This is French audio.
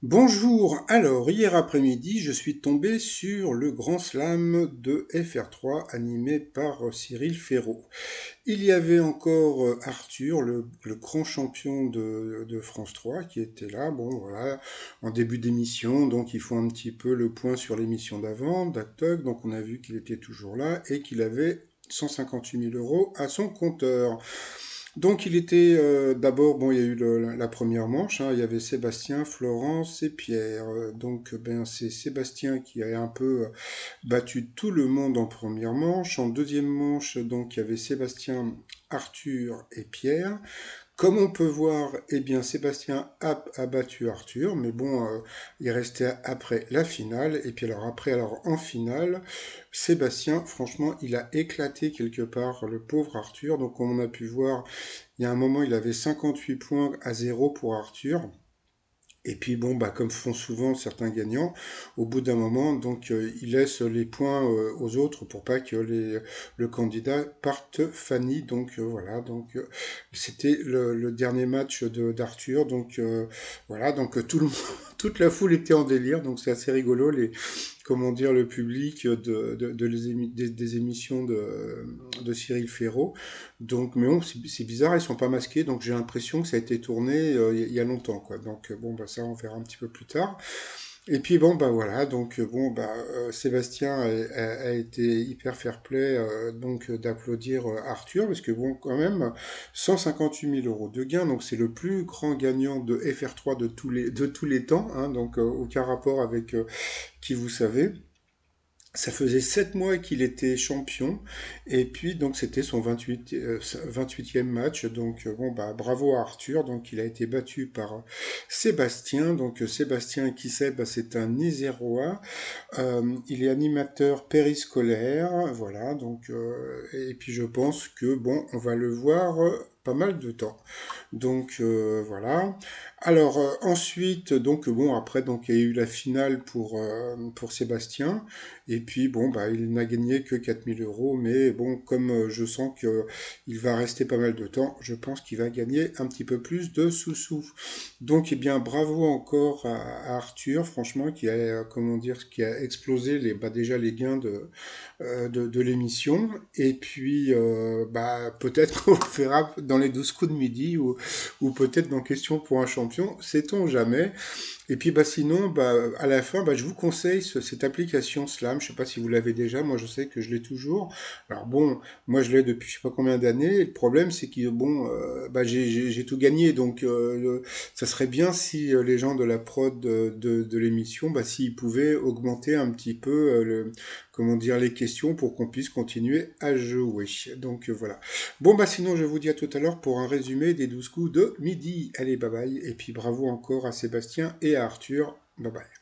Bonjour, alors hier après-midi, je suis tombé sur le Grand Slam de FR3 animé par Cyril Ferraud. Il y avait encore Arthur, le grand champion de France 3, qui était là, bon voilà, en début d'émission, donc ils font un petit peu le point sur l'émission d'avant, d'Actoc, donc on a vu qu'il était toujours là et qu'il avait 158 000 euros à son compteur. Donc il était d'abord, bon, il y a eu la première manche, hein, il y avait Sébastien, Florence et Pierre. Donc ben, c'est Sébastien qui a un peu battu tout le monde en première manche. En deuxième manche, donc il y avait Sébastien, Arthur et Pierre. Comme on peut voir, eh bien Sébastien a battu Arthur, mais bon, il restait après la finale. Et puis alors après, alors en finale, Sébastien, franchement, il a éclaté quelque part le pauvre Arthur. Donc comme on a pu voir, il y a un moment, il avait 58 points à 0 pour Arthur. Et puis bon, bah, comme font souvent certains gagnants, au bout d'un moment, donc ils laissent les points aux autres pour pas que le candidat parte Fanny. Donc voilà, donc c'était le dernier match d'Arthur. Donc voilà, donc toute la foule était en délire. Donc c'est assez rigolo comment dire, le public des émissions de Cyril Ferraud. Donc, mais bon, c'est bizarre, ils sont pas masqués, donc j'ai l'impression que ça a été tourné il y a longtemps, quoi. Donc, bon, bah, ça, on verra un petit peu plus tard. Et puis, bon, bah, voilà, donc, bon, bah, Sébastien a été hyper fair-play, donc, d'applaudir Arthur, parce que, bon, quand même, 158 000 euros de gain, donc c'est le plus grand gagnant de FR3 de tous les temps, hein, donc, aucun rapport avec qui vous savez. Ça faisait 7 mois qu'il était champion et puis donc c'était son 28e match. Donc bon bah bravo à Arthur. Donc il a été battu par Sébastien. Donc Sébastien qui sait, bah, c'est un Isérois. Il est animateur périscolaire. Voilà, donc et puis je pense que bon on va le voir pas mal de temps. Donc voilà. Alors ensuite, donc bon après donc il y a eu la finale pour Sébastien et puis bon bah il n'a gagné que 4 000 euros, mais bon comme je sens que il va rester pas mal de temps, je pense qu'il va gagner un petit peu plus de sous-sous. Donc eh bien bravo encore à Arthur, franchement qui a comment dire qui a explosé déjà les gains de l'émission. Et puis, bah, peut-être qu'on le verra dans les 12 coups de midi ou peut-être dans Question pour un champion, sait-on jamais. Et puis bah sinon, bah, à la fin, bah, je vous conseille cette application Slam. Je sais pas si vous l'avez déjà. Moi, je sais que je l'ai toujours. Alors bon, moi je l'ai depuis je sais pas combien d'années. Et le problème, c'est que bon, bah, j'ai tout gagné. Donc, ça serait bien si les gens de la prod de l'émission, bah, s'ils pouvaient augmenter un petit peu comment dire, les questions pour qu'on puisse continuer à jouer. Donc voilà. Bon, bah sinon, je vous dis à tout à l'heure pour un résumé des 12 coups de midi. Allez, bye bye. Et puis bravo encore à Sébastien et à Arthur. Bye bye.